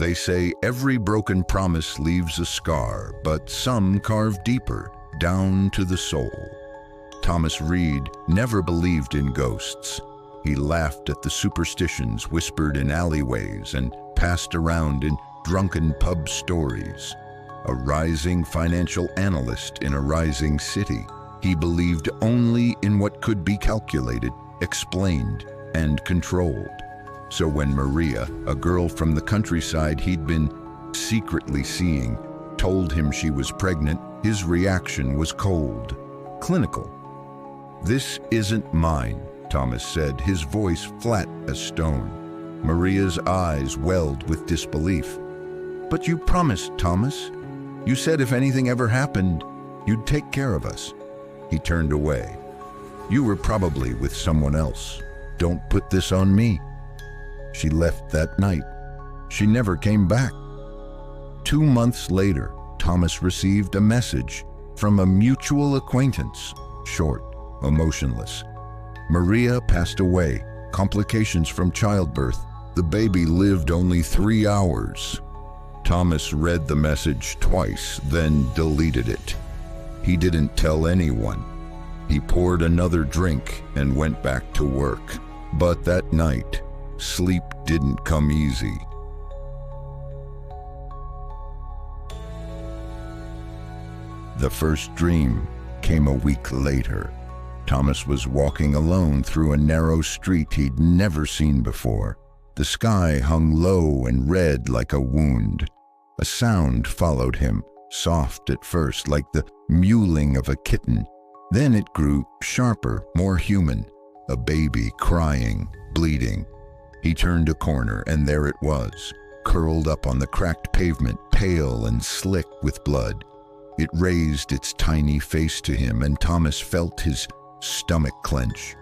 They say every broken promise leaves a scar, but some carve deeper, down to the soul. Thomas Reed never believed in ghosts. He laughed at the superstitions whispered in alleyways and passed around in drunken pub stories. A rising financial analyst in a rising city, he believed only in what could be calculated, explained, and controlled. So when Maria, a girl from the countryside he'd been secretly seeing, told him she was pregnant, his reaction was cold, clinical. "This isn't mine," Thomas said, his voice flat as stone. Maria's eyes welled with disbelief. "But you promised, Thomas. You said if anything ever happened, you'd take care of us." He turned away. "You were probably with someone else. Don't put this on me." She left that night. She never came back. 2 months later, Thomas received a message from a mutual acquaintance, short, emotionless. Maria passed away, complications from childbirth. The baby lived only 3 hours. Thomas read the message twice, then deleted it. He didn't tell anyone. He poured another drink and went back to work. But that night, sleep didn't come easy. The first dream came a week later. Thomas was walking alone through a narrow street he'd never seen before. The sky hung low and red like a wound. A sound followed him, soft at first, like the mewling of a kitten. Then it grew sharper, more human. A baby crying, bleeding. He turned a corner, and there it was, curled up on the cracked pavement, pale and slick with blood. It raised its tiny face to him, and Thomas felt his stomach clench.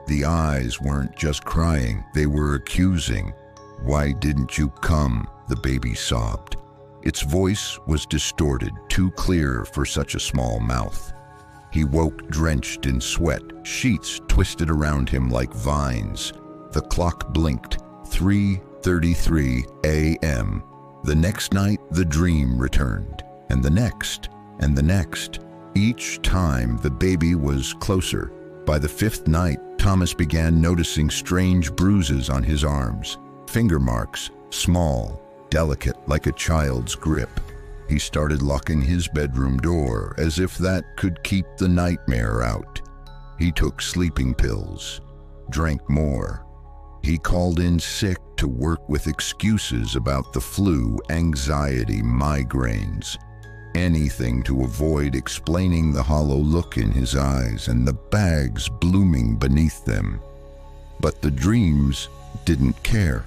The eyes weren't just crying, they were accusing. "Why didn't you come?" the baby sobbed. Its voice was distorted, too clear for such a small mouth. He woke drenched in sweat, sheets twisted around him like vines. The clock blinked, 3:33 a.m. The next night, the dream returned, and the next, and the next. Each time, the baby was closer. By the 5th night, Thomas began noticing strange bruises on his arms, finger marks, small, delicate like a child's grip. He started locking his bedroom door, as if that could keep the nightmare out. He took sleeping pills, drank more. He called in sick to work with excuses about the flu, anxiety, migraines. Anything to avoid explaining the hollow look in his eyes and the bags blooming beneath them. But the dreams didn't care.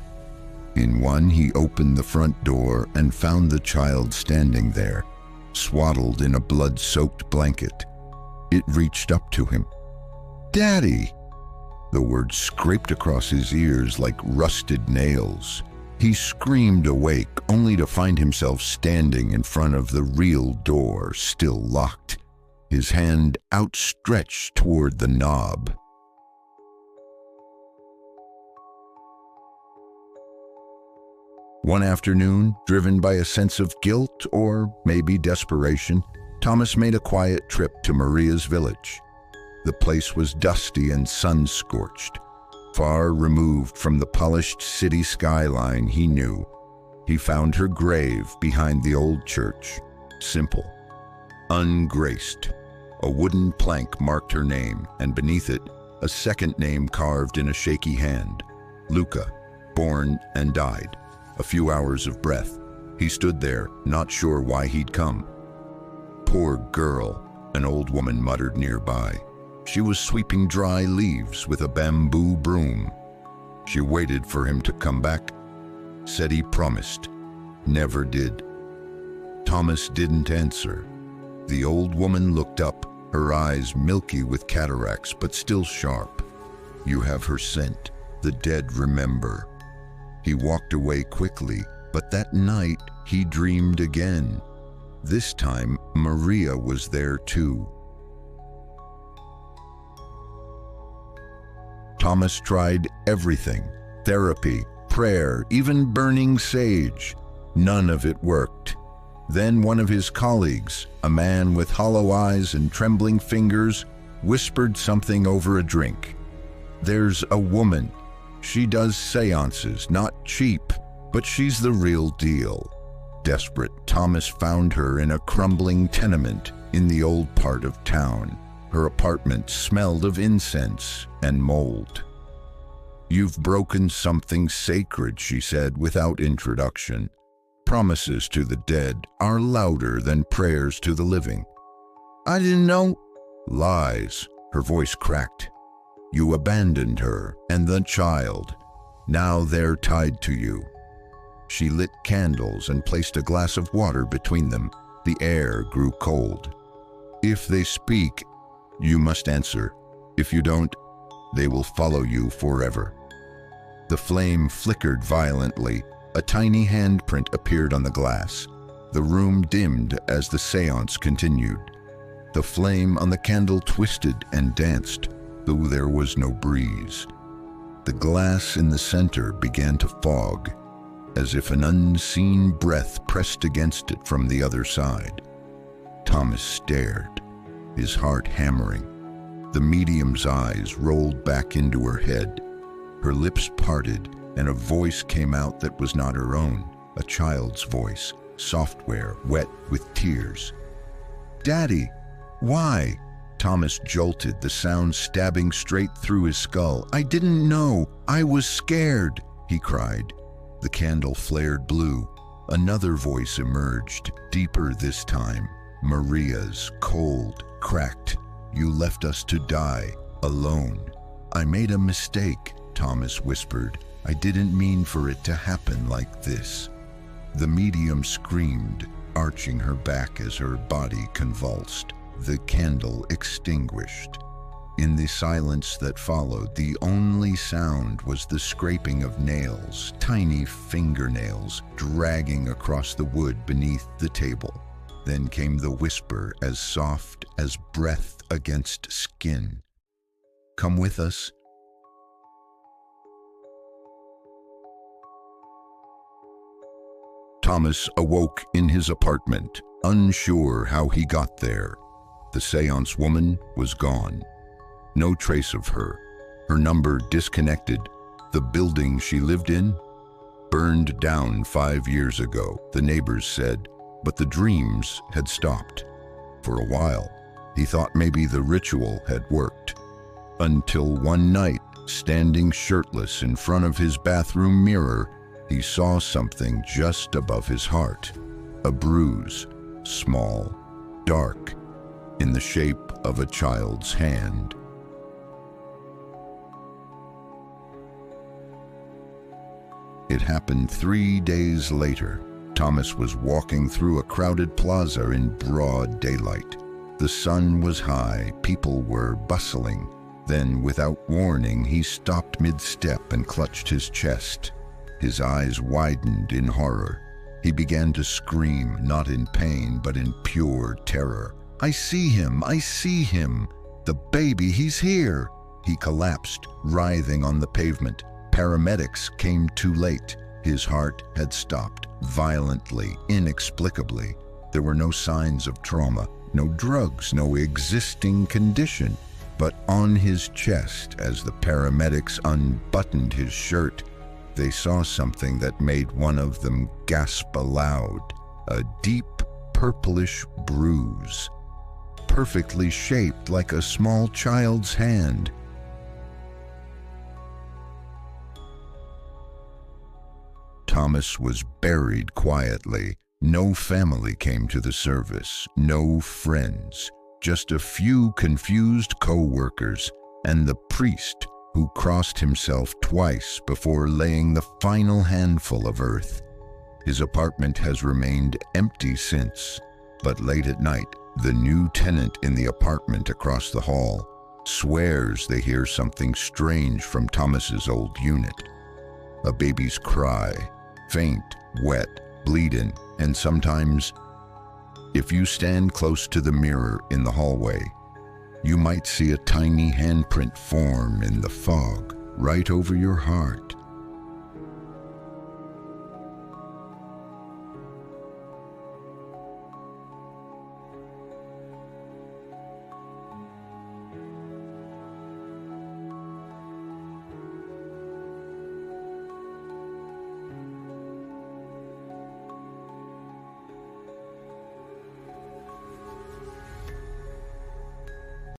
In one, he opened the front door and found the child standing there, swaddled in a blood-soaked blanket. It reached up to him. "Daddy!" The words scraped across his ears like rusted nails. He screamed awake, only to find himself standing in front of the real door, still locked, his hand outstretched toward the knob. One afternoon, driven by a sense of guilt or maybe desperation, Thomas made a quiet trip to Maria's village. The place was dusty and sun-scorched. Far removed from the polished city skyline he knew, he found her grave behind the old church. Simple, ungraced. A wooden plank marked her name, and beneath it, a second name carved in a shaky hand. Luca, born and died. A few hours of breath. He stood there, not sure why he'd come. "Poor girl," an old woman muttered nearby. She was sweeping dry leaves with a bamboo broom. She waited for him to come back. Said he promised. Never did. Thomas didn't answer. The old woman looked up, her eyes milky with cataracts but still sharp. "You have her scent. The dead remember." He walked away quickly, but that night he dreamed again. This time, Maria was there too. Thomas tried everything: therapy, prayer, even burning sage. None of it worked. Then one of his colleagues, a man with hollow eyes and trembling fingers, whispered something over a drink. "There's a woman. She does seances, not cheap, but she's the real deal." Desperate, Thomas found her in a crumbling tenement in the old part of town. Her apartment smelled of incense and mold. "You've broken something sacred," she said without introduction. "Promises to the dead are louder than prayers to the living." "I didn't know." "Lies." Her voice cracked. "You abandoned her and the child. Now they're tied to you." She lit candles and placed a glass of water between them. The air grew cold. "If they speak, you must answer. If you don't, they will follow you forever." The flame flickered violently. A tiny handprint appeared on the glass. The room dimmed as the seance continued. The flame on the candle twisted and danced, though there was no breeze. The glass in the center began to fog, as if an unseen breath pressed against it from the other side. Thomas stared, his heart hammering. The medium's eyes rolled back into her head. Her lips parted, and a voice came out that was not her own, a child's voice, software wet with tears. "Daddy, why?" Thomas jolted, the sound stabbing straight through his skull. "I didn't know. I was scared," he cried. The candle flared blue. Another voice emerged, deeper this time. Maria's, cold, cracked. "You left us to die, alone." "I made a mistake," Thomas whispered. "I didn't mean for it to happen like this." The medium screamed, arching her back as her body convulsed. The candle extinguished. In the silence that followed, the only sound was the scraping of nails, tiny fingernails dragging across the wood beneath the table. Then came the whisper as soft as breath against skin. "Come with us." Thomas awoke in his apartment, unsure how he got there. The seance woman was gone. No trace of her. Her number disconnected. The building she lived in burned down 5 years ago, the neighbors said, but the dreams had stopped. For a while, he thought maybe the ritual had worked. Until one night, standing shirtless in front of his bathroom mirror, he saw something just above his heart. A bruise, small, dark, in the shape of a child's hand. It happened 3 days later. Thomas was walking through a crowded plaza in broad daylight. The sun was high, people were bustling. Then, without warning, he stopped mid-step and clutched his chest. His eyes widened in horror. He began to scream, not in pain, but in pure terror. "I see him! I see him! The baby, he's here!" He collapsed, writhing on the pavement. Paramedics came too late. His heart had stopped, violently, inexplicably. There were no signs of trauma, no drugs, no existing condition. But on his chest, as the paramedics unbuttoned his shirt, they saw something that made one of them gasp aloud. A deep, purplish bruise, perfectly shaped like a small child's hand. Thomas was buried quietly. No family came to the service, no friends, just a few confused co-workers and the priest who crossed himself twice before laying the final handful of earth. His apartment has remained empty since, but late at night, the new tenant in the apartment across the hall swears they hear something strange from Thomas's old unit. A baby's cry, faint, wet, bleeding, and sometimes, if you stand close to the mirror in the hallway, you might see a tiny handprint form in the fog right over your heart.